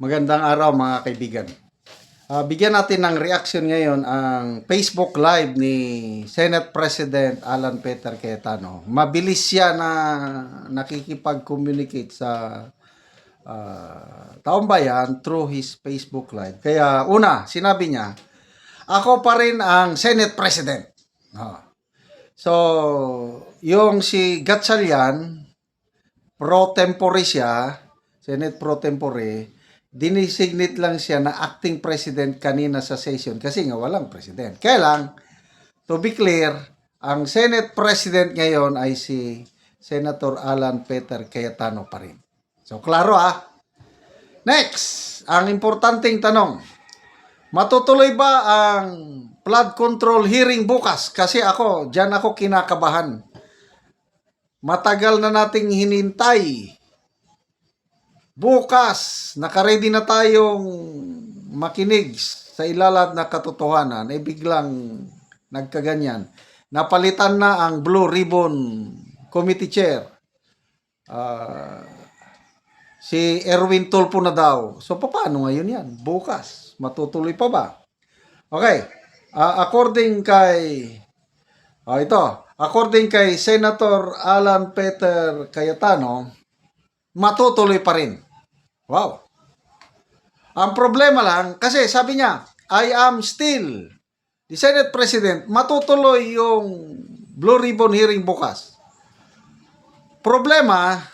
Magandang araw mga kaibigan. Bigyan natin ng reaction ngayon ang Facebook Live ni Senate President Alan Peter Cayetano. Mabilis siya na nakikipag-communicate sa taong bayan through his Facebook Live. Kaya una, sinabi niya, ako pa rin ang Senate President. So, yung si Gatchalian, pro tempore siya, Senate pro tempore, dinesignate lang siya na acting president kanina sa session kasi nga walang president. Kaya lang, to be clear, ang Senate president ngayon ay si Senator Alan Peter Cayetano pa rin. So, klaro Next, ang importanteng tanong, matutuloy ba ang flood control hearing bukas? Kasi dyan ako kinakabahan. Matagal na nating hinintay. Bukas, nakaredy na tayong makinig sa ilalad na katotohanan, ay biglang nagkaganyan. Napalitan na ang Blue Ribbon Committee Chair. Si Erwin Tulfo na daw. So, paano ngayon yan? Bukas, matutuloy pa ba? Okay, according kay Senator Alan Peter Cayetano, matutuloy pa rin. Wow. Ang problema lang, kasi sabi niya, I am still the Senate President, matutuloy yung Blue Ribbon hearing bukas. Problema,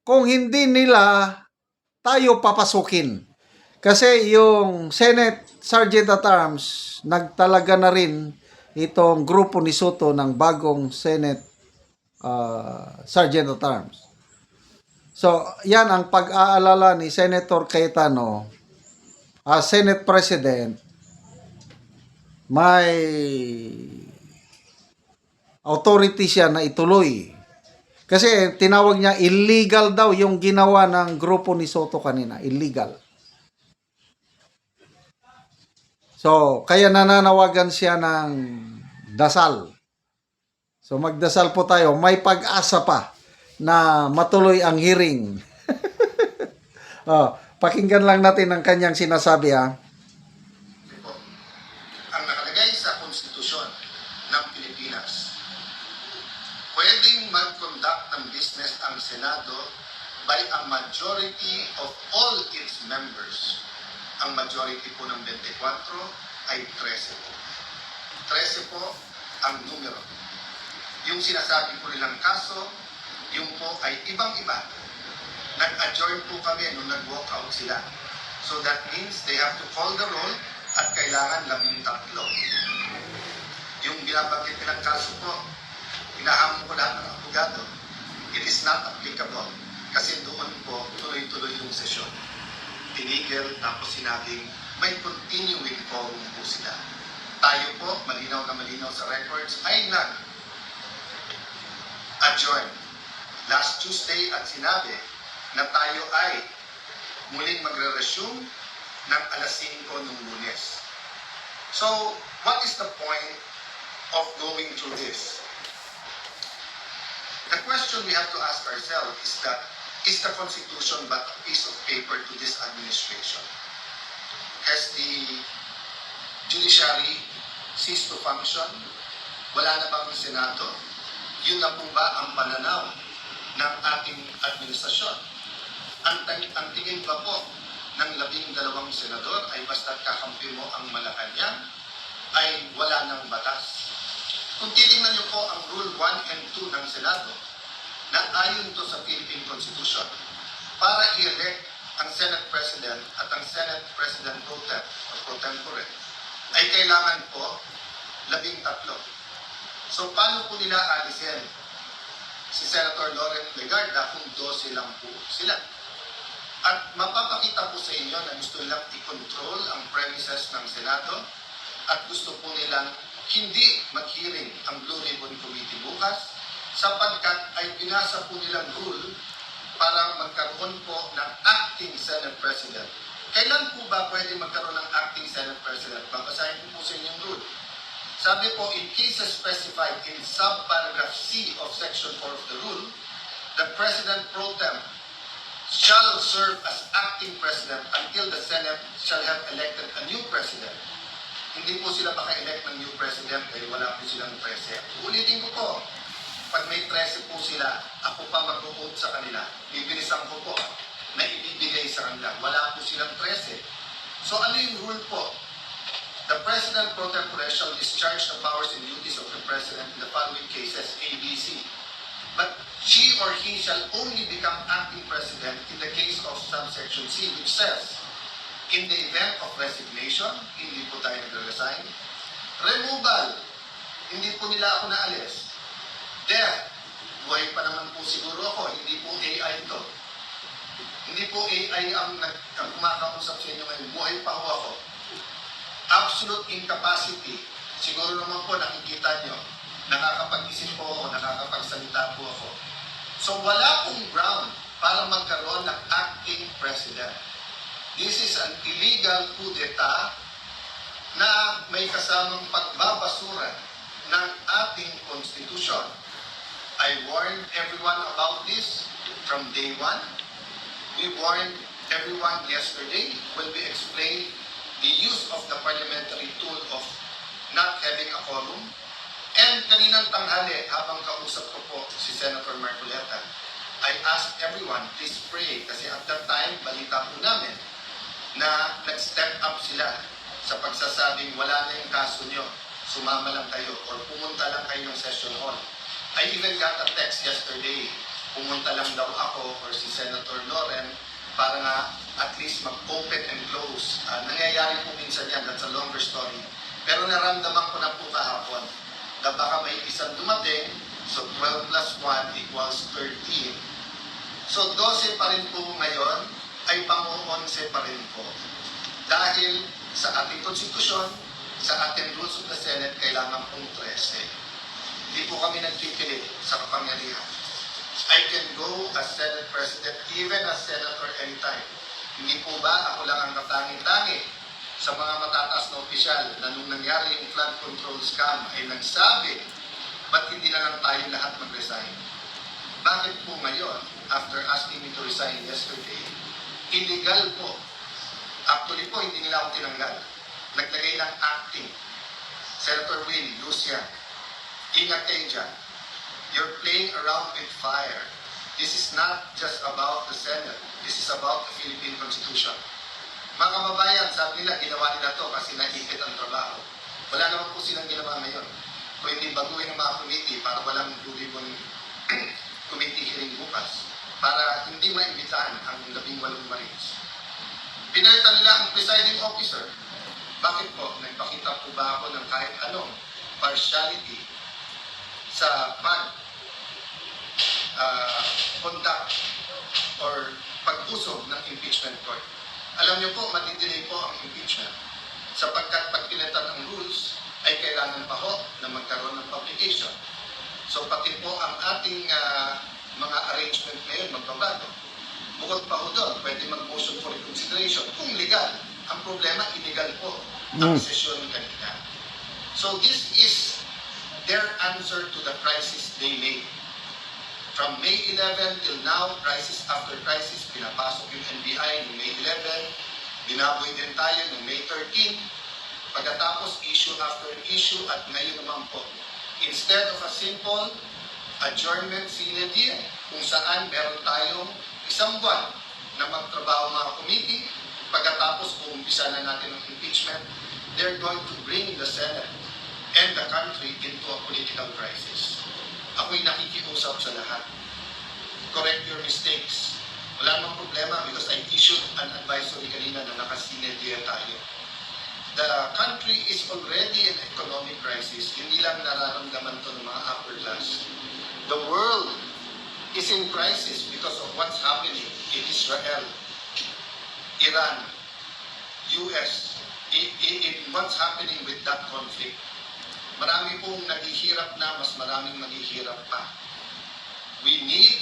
kung hindi nila tayo papasukin. Kasi yung Senate Sergeant at Arms, nagtalaga na rin itong grupo ni Soto ng bagong Senate Sergeant at Arms. So, yan ang pag-aalala ni Senator Cayetano as Senate President, may authority siya na ituloy. Kasi tinawag niya illegal daw yung ginawa ng grupo ni Soto kanina. Illegal. So, kaya nananawagan siya ng dasal. So, magdasal po tayo. May pag-asa pa na matuloy ang hearing. Pakinggan lang natin ang kanyang sinasabi Ang nakalagay sa konstitusyon ng Pilipinas, pwedeng mag-conduct ng business ang Senado by a majority of all its members. Ang majority po ng 24 ay 13 po. 13 po ang numero. Yung sinasabi po nilang kaso, yung po ay ibang-iba. Nag-adjourn po kami nung nag-walk out sila. So that means they have to call the roll at kailangan 13. Yung binabanggit nilang kaso po, hinahamon ko lahat ng abogado. It is not applicable. Kasi doon po, tuloy-tuloy yung sesyon. Tinigil, tapos sinabing may continuing forum po sila. Tayo po, malinaw na malinaw sa records, ay nag-adjourn last Tuesday at sinabi na tayo ay muling magre-resume ng alas 5 ng Lunes. So, what is the point of going through this? The question we have to ask ourselves is that, is the Constitution but a piece of paper to this administration? Has the judiciary ceased to function? Wala na bang Senado? Yun na po ba ang pananaw ng ating administrasyon? Ang tingin ba po ng 12 senador ay basta't kakampi mo ang Malacanang ay wala ng batas? Kung titingnan niyo po ang Rule 1 and 2 ng Senado, na ayon to sa Philippine Constitution, para i-elect ang Senate President at ang Senate President pro tempore, ay kailangan po 13. So paano po nila alisin si Senator Loren Legarda kung 12 lang po sila? At mapapakita po sa inyo na gusto nilang i-control ang premises ng Senado at gusto po nilang hindi mag-hearing ang Blue Ribbon Committee bukas sapagkat ay binasa po nilang rule para magkaroon po ng acting Senate President. Kailan po ba pwede magkaroon ng acting Senate President? Babasahin po sa inyong rule. Sabi po, in cases specified in subparagraph C of Section 4 of the rule, the President pro tem shall serve as acting president until the Senate shall have elected a new president. Hindi po sila maka-elect ng new president dahil wala po silang 13. Ulitin ko po, pag may 13 po sila, ako pa mag-vote sa kanila. Bibilisan ko po na ibibigay sa kanila. Wala po silang 13. So ano yung rule po? The President pro tempore shall discharge the powers and duties of the President in the following cases, A, B, C. But she or he shall only become acting President in the case of subsection C, which says, in the event of resignation, hindi po tayo nagre-resign. Removal, hindi po nila ako naalis. Death, buhay pa naman po siguro ako, hindi po AI ito. Hindi po AI ang kumakausap sa inyo ngayon, buhay pa ho ako. Absolute incapacity, siguro naman po nakikita nyo, nakakapag-isip po ako, nakakapagsalita po ako. So wala pong ground para magkaroon ng acting president. This is an illegal coup d'etat na may kasamang pagbabasura ng ating constitution. I warned everyone about this from day one. We warned everyone yesterday when we explained the use of the parliamentary tool of not having a quorum. And kaninang tanghali, habang kausap ko po si Senator Marcoleta, I asked everyone, please pray, kasi at that time, balita po namin na nag-step up sila sa pagsasabing wala na yung kaso nyo, sumama lang kayo or pumunta lang kayo ng session hall. I even got a text yesterday, pumunta lang daw ako or si Senator Loren para nga at least mag-open and close. Nangyayari po minsan yan, that's a longer story. Pero naramdaman ko na po kahapon na baka may isang dumating, so 12 plus 1 equals 13. So 12 pa rin po ngayon, ay pang-11 pa rin po. Dahil sa ating konstitusyon, sa ating rules of the Senate, kailangan pong 13. Hindi po kami nagpipilit sa kapangyarihan. I can go as Senate President, even as Senator anytime. Hindi po ba ako lang ang katangi-tangi sa mga matataas na opisyal na nung nangyari yung flood control scam ay nagsabi, ba't hindi na lang tayo lahat mag-resign? Bakit po ngayon, after asking me to resign yesterday, illegal po. Actually po, hindi nila ako tinanggal. Naglagay ng acting. Senator Will, Lucia, ingat kayo dyan. You're playing around with fire. This is not just about the Senate. This is about the Philippine Constitution. Mga kababayan, sabi nila, ginawa nila to kasi naipit ang trabaho. Wala naman po silang ginawa ngayon. Kung hindi baguhin ang mga committee para walang duribon committee hearing bukas. Para hindi maimbitahan ang 18 Marines. Pinalitan nila ang presiding officer. Bakit po? Nagpakita po ba ako ng kahit anong partiality sa conduct or pag-usog ng impeachment court? Alam niyo po, madidelay po ang impeachment sapagkat pag pinalitan ang rules ay kailangan pa ho na magkaroon ng publication. So pati po ang ating mga arrangement ngayon magbabago. Bukod pa ho doon, pwede mag-motion for reconsideration kung legal. Ang problema, illegal po ang sesyon kanina. So this is their answer to the crisis they made. From May 11 till now, crisis after crisis, pinapasok yung NBI noong May 11, binaboy din tayo noong May 13, pagkatapos issue after issue at ngayon naman po. Instead of a simple adjournment sine die, kung saan meron tayong isang buwan na magtrabaho mga committee, pagkatapos uumpisa na natin ang impeachment, they're going to bring the Senate and the country into a political crisis. Ako'y nakikiusap sa lahat. Correct your mistakes. Wala namang problema because I issued an advisory kanina na nakasine die tayo. The country is already in economic crisis. Hindi lang nararamdaman to ng mga upper class. The world is in crisis because of what's happening in Israel, Iran, US, in what's happening with that conflict. Marami pong naghihirap na, mas maraming maghihirap pa. We need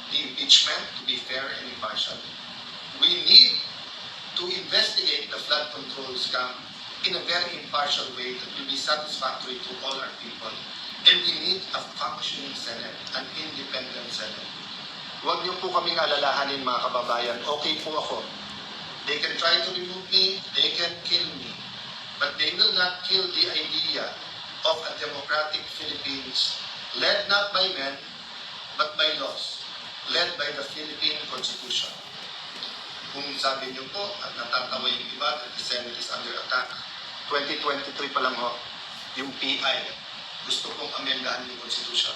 the impeachment to be fair and impartial. We need to investigate the flood control scam in a very impartial way that will be satisfactory to all our people. And we need a functioning Senate, an independent Senate. Huwag niyo po kaming alalahanin mga kababayan. Okay po ako. They can try to remove me, they can kill me. But they will not kill the idea of a democratic Philippines led not by men, but by laws, led by the Philippine Constitution. Kung sabi niyo po, at natatawa yung iba, that the Senate is under attack, 2023 pa lang ho, yung PI, gusto pong amendahan yung Constitution.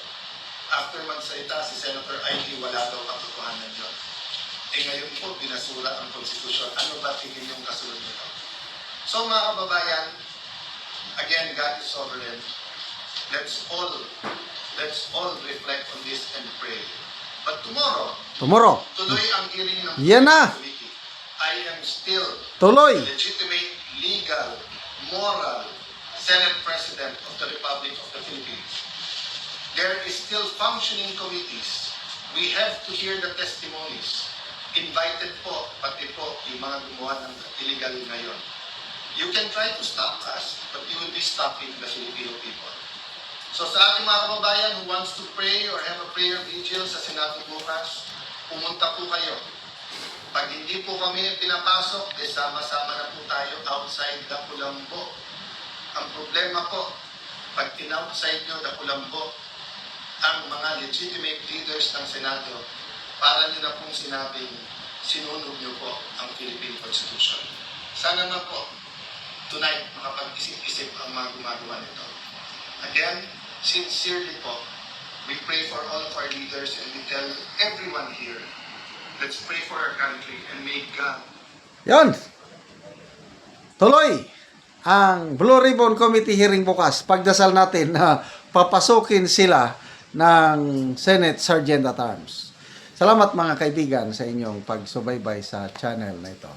After magsalita si Senator Ivy, wala daw katotohanan yun. Ngayon po, binasura ang Constitution. Ano ba tingin yung kasunod nito? So mga kababayan, again, God is sovereign. Let's all reflect on this and pray. But tomorrow, tuloy ang hearing ng Yan na. committee. I am still Tuloy. legitimate, legal, moral Senate President of the Republic of the Philippines. There is still functioning committees. We have to hear the testimonies. Invited po, pati po, yung mga gumawa ng illegal ngayon. You can try to stop us, but you will be stopping the Filipino people. So sa ating mga kababayan who wants to pray or have a prayer vigil sa Senado bukas, pumunta po kayo. Pag hindi po kami pinapasok, sama-sama na po tayo outside the Kulambo. Ang problema po, pag in-outside nyo the Kulambo, ang mga legitimate leaders ng Senado, para nyo na pong sinabing sinunog nyo po ang Philippine Constitution. Sana nga po, tonight, makapag-isip-isip ang mga gumagawa nito. Again, sincerely po, we pray for all of our leaders and we tell everyone here, let's pray for our country and may God. Yon. Tuloy ang Blue Ribbon Committee hearing bukas. Pagdasal natin na papasukin sila ng Senate Sergeant at Arms. Salamat mga kaibigan sa inyong pagsubaybay sa channel na ito.